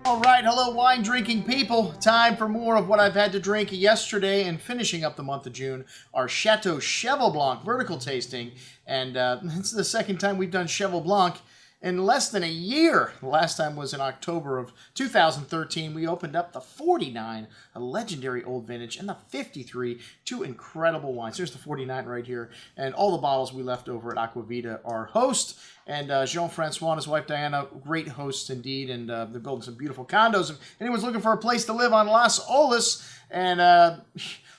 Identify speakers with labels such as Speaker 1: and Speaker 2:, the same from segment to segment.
Speaker 1: All right, hello wine drinking people. Time for more of what I've had to drink yesterday and finishing up the month of June, our Chateau Cheval Blanc vertical tasting. And it's the second time we've done Cheval Blanc in less than a year. The last time was in October of 2013. We opened up the 49, a legendary old vintage, and the 53, two incredible wines. There's the 49 right here, and all the bottles we left over at Aquavita, our host, and Jean-Francois and his wife Diana, great hosts indeed, and they're building some beautiful condos. If anyone's looking for a place to live on Las Olas, and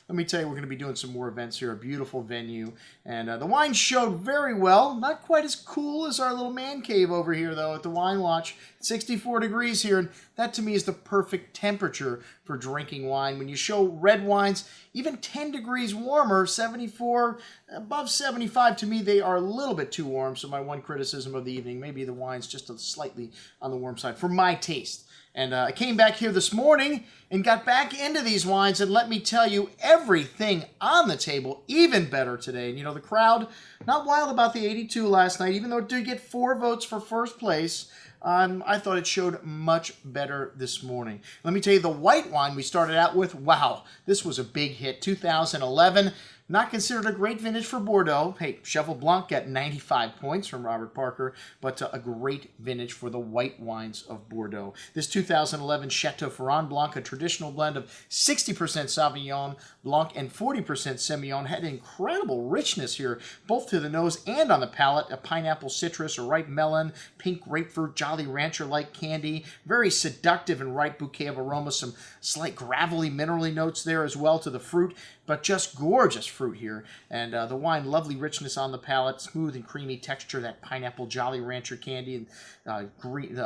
Speaker 1: let me tell you, we're going to be doing some more events here. A beautiful venue. And the wine showed very well. Not quite as cool as our little man cave over here, though, at the Wine Watch. 64 degrees here. And that, to me, is the perfect temperature for drinking wine. When you show red wines, even 10 degrees warmer, 74, above 75, to me, they are a little bit too warm. So my one criticism of the evening, maybe the wine's just slightly on the warm side for my taste. And I came back here this morning and got back into these wines, and let me tell you, everything on the table, even better today. And you know, the crowd, not wild about the 82 last night, even though it did get 4 votes for first place. I thought it showed much better this morning. Let me tell you, the white wine we started out with, wow, this was a big hit. 2011. Not considered a great vintage for Bordeaux. Hey, Cheval Blanc got 95 points from Robert Parker, but a great vintage for the white wines of Bordeaux. This 2011 Chateau Ferrand Blanc, a traditional blend of 60% Sauvignon Blanc and 40% Semillon, had incredible richness here, both to the nose and on the palate. A pineapple citrus, a ripe melon, pink grapefruit, Jolly Rancher-like candy. Very seductive and ripe bouquet of aroma. Some slight gravelly, minerally notes there as well to the fruit, but just gorgeous fruit here. And the wine, lovely richness on the palate, smooth and creamy texture, that pineapple Jolly Rancher candy, and green,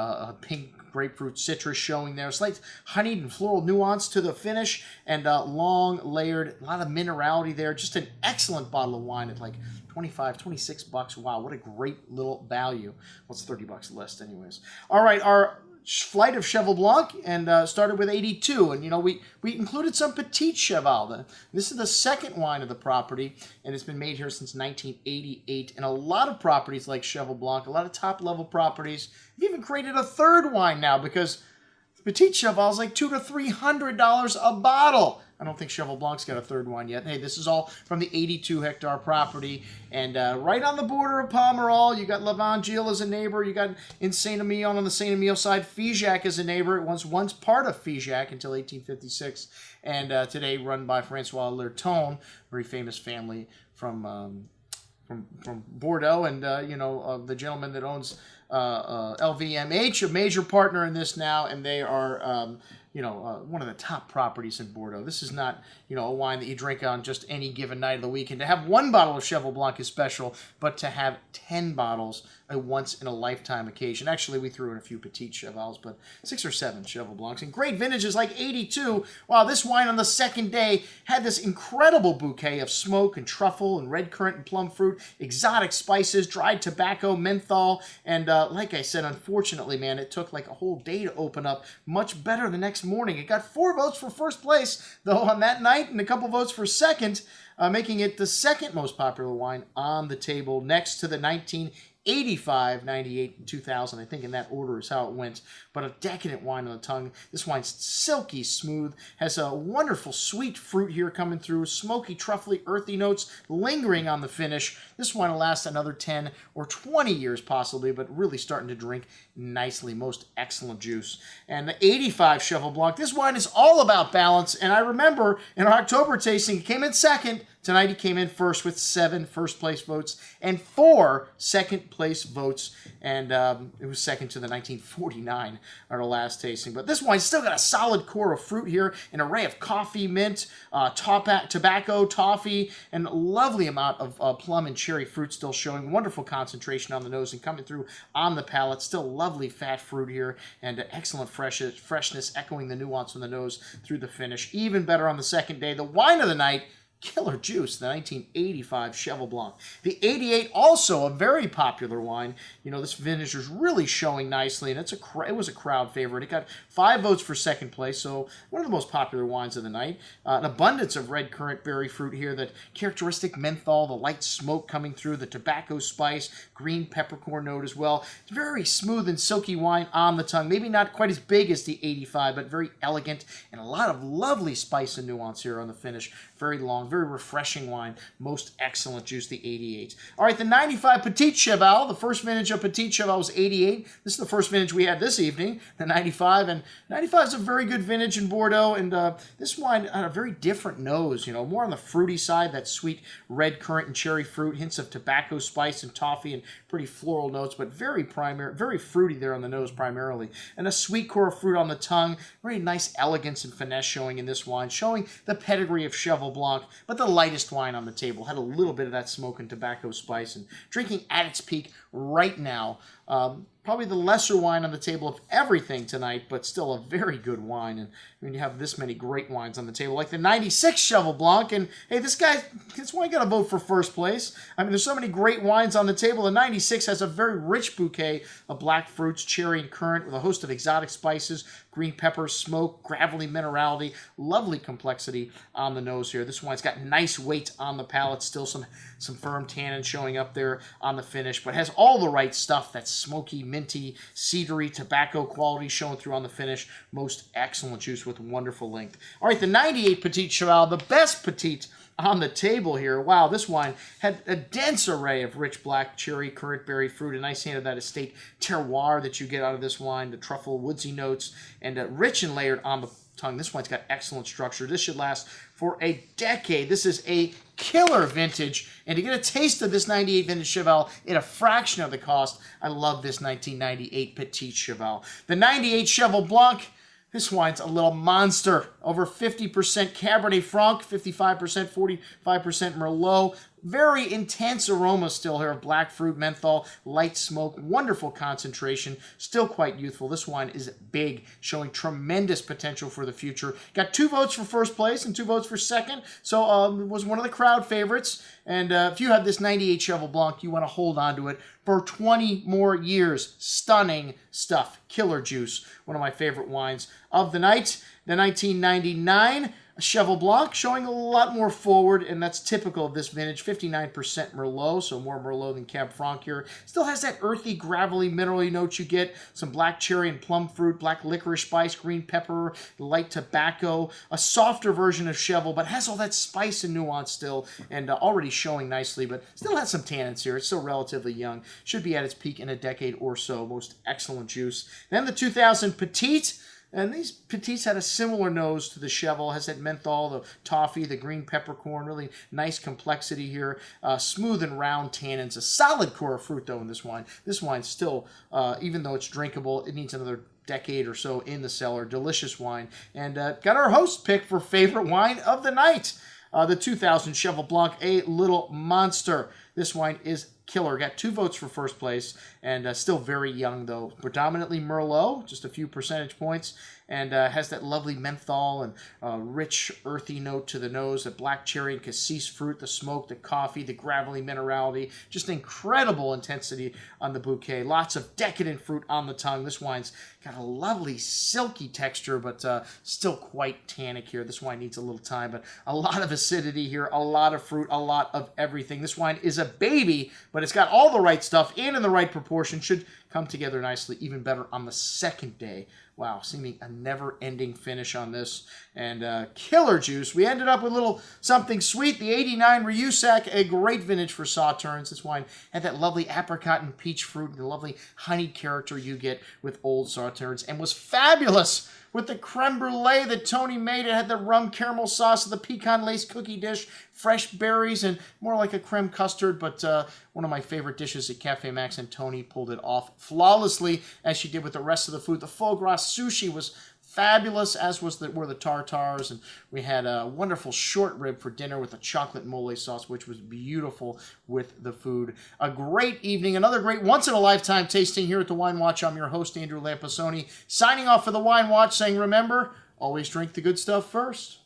Speaker 1: pink grapefruit citrus showing there. Slight honeyed and floral nuance to the finish, and long layered, a lot of minerality there. Just an excellent bottle of wine at like 25, 26 bucks. Wow, what a great little value. Well, it's 30 bucks list anyways. All right, our flight of Cheval Blanc, and started with 82, and you know, we included some Petit Cheval. This is the second wine of the property, and it's been made here since 1988. And a lot of properties like Cheval Blanc, a lot of top level properties, have even created a third wine now, because Petit Cheval is like $200 to $300 a bottle. I don't think Cheval Blanc's got a third wine yet. Hey, this is all from the 82-hectare property, and right on the border of Pomerol. You got Lavangille as a neighbor. You got in Saint-Emilion on the Saint-Emilion side, Figeac as a neighbor. It was once part of Figeac until 1856, and today run by Francois Lerton, very famous family from Bordeaux, and the gentleman that owns LVMH, a major partner in this now, and they are one of the top properties in Bordeaux. This is not, a wine that you drink on just any given night of the week. And to have one bottle of Cheval Blanc is special, but to have 10 bottles, a once-in-a-lifetime occasion. Actually, we threw in a few Petit Chevals, but 6 or 7 Cheval Blancs. And great vintages like 82. Wow, this wine on the second day had this incredible bouquet of smoke and truffle and red currant and plum fruit, exotic spices, dried tobacco, menthol, and like I said, unfortunately, man, it took like a whole day to open up. Much better the next morning. It got 4 votes for first place, though, on that night, and a couple votes for second, making it the second most popular wine on the table, next to the 1985, 98, and 2000. I think in that order is how it went. But a decadent wine on the tongue. This wine's silky smooth, has a wonderful sweet fruit here coming through, smoky, truffly, earthy notes lingering on the finish. This wine will last another 10 or 20 years possibly, but really starting to drink nicely. Most excellent juice. And the 85 Cheval Blanc, this wine is all about balance, and I remember in our October tasting, it came in second. Tonight he came in first with 7 first-place votes and 4 second-place votes, and it was second to the 1949, our last tasting. But this wine's still got a solid core of fruit here, an array of coffee, mint, tobacco, toffee, and a lovely amount of plum and cherry fruit still showing. Wonderful concentration on the nose and coming through on the palate. Still lovely fat fruit here, and excellent freshness, echoing the nuance on the nose through the finish. Even better on the second day. The wine of the night, Killer juice, the 1985 Cheval Blanc. The 88, also a very popular wine. You know, this vintage is really showing nicely, and it was a crowd favorite. It got 5 votes for second place, so one of the most popular wines of the night. An abundance of red currant berry fruit here, that characteristic menthol, the light smoke coming through, the tobacco spice, green peppercorn note as well. Very smooth and silky wine on the tongue. Maybe not quite as big as the 85, but very elegant, and a lot of lovely spice and nuance here on the finish. Very long, very refreshing wine. Most excellent juice, the 88. All right, the 95 Petit Cheval. The first vintage of Petit Cheval was 88. This is the first vintage we had this evening, the 95. And 95 is a very good vintage in Bordeaux. And this wine had a very different nose, you know, more on the fruity side, that sweet red currant and cherry fruit, hints of tobacco spice and toffee, and pretty floral notes, but very fruity there on the nose primarily. And a sweet core of fruit on the tongue. Very nice elegance and finesse showing in this wine, showing the pedigree of Cheval Blanc, but the lightest wine on the table. Had a little bit of that smoke and tobacco spice, and drinking at its peak right now. Probably the lesser wine on the table of everything tonight, but still a very good wine. And when you have this many great wines on the table, like the 96 Cheval Blanc, and hey, this wine got to vote for first place. I mean, there's so many great wines on the table. The 96 has a very rich bouquet of black fruits, cherry and currant, with a host of exotic spices, green pepper, smoke, gravelly minerality, lovely complexity on the nose here. This wine's got nice weight on the palate, still some firm tannin showing up there on the finish, but has all the right stuff. That smoky, minty, cedary, tobacco quality showing through on the finish. Most excellent juice with wonderful length. All right, the 98 Petit Cheval, the best Petite on the table here. Wow, this wine had a dense array of rich black cherry, currant berry fruit, a nice hint of that estate terroir that you get out of this wine, the truffle, woodsy notes, and rich and layered on the tongue. This wine's got excellent structure. This should last for a decade. This is a killer vintage, and to get a taste of this 98 vintage Cheval at a fraction of the cost, I love this 1998 Petit Cheval. The 98 Cheval Blanc, this wine's a little monster. Over 50% Cabernet Franc, 55%, 45% Merlot. Very intense aroma still here of black fruit, menthol, light smoke, wonderful concentration, still quite youthful. This wine is big, showing tremendous potential for the future. Got 2 votes for first place and 2 votes for second, so it was one of the crowd favorites. And if you have this 98 Cheval Blanc, you want to hold on to it for 20 more years. Stunning stuff. Killer juice. One of my favorite wines of the night. The 1999 Cheval Blanc, showing a lot more forward, and that's typical of this vintage. 59% Merlot, so more Merlot than Cab Franc here. Still has that earthy, gravelly, minerally note you get. Some black cherry and plum fruit, black licorice spice, green pepper, light tobacco. A softer version of Cheval, but has all that spice and nuance still, and already showing nicely, but still has some tannins here. It's still relatively young. Should be at its peak in a decade or so. Most excellent juice. Then the 2000 Petite. And these Petites had a similar nose to the Cheval. Has that menthol, the toffee, the green peppercorn. Really nice complexity here. Smooth and round tannins. A solid core of fruit, though, in this wine. This wine's still, even though it's drinkable, it needs another decade or so in the cellar. Delicious wine. And got our host pick for favorite wine of the night. The 2000 Cheval Blanc, a little monster. This wine is killer. Got 2 votes for first place, and still very young, though. Predominantly Merlot, just a few percentage points, and has that lovely menthol and rich, earthy note to the nose, the black cherry and cassis fruit, the smoke, the coffee, the gravelly minerality. Just incredible intensity on the bouquet. Lots of decadent fruit on the tongue. This wine's got a lovely, silky texture, but still quite tannic here. This wine needs a little time, but a lot of acidity here, a lot of fruit, a lot of everything. This wine is a baby, but it's got all the right stuff and in the right proportion. Should come together nicely, even better on the second day. Wow, seeming a never-ending finish on this. And killer juice. We ended up with a little something sweet. The 89 Riusac, a great vintage for sauternes. This wine had that lovely apricot and peach fruit, the lovely honeyed character you get with old sauternes, and was fabulous with the creme brulee that Tony made. It had the rum caramel sauce, the pecan lace cookie dish, fresh berries, and more like a creme custard, but one of my favorite dishes at Cafe Max, and Tony pulled it off flawlessly, as she did with the rest of the food. The foie gras sushi was fabulous, as were the tartars, and we had a wonderful short rib for dinner with a chocolate mole sauce, which was beautiful with the food. A great evening, another great once-in-a-lifetime tasting here at the Wine Watch. I'm your host, Andrew Lampasoni, signing off for the Wine Watch, saying remember, always drink the good stuff first.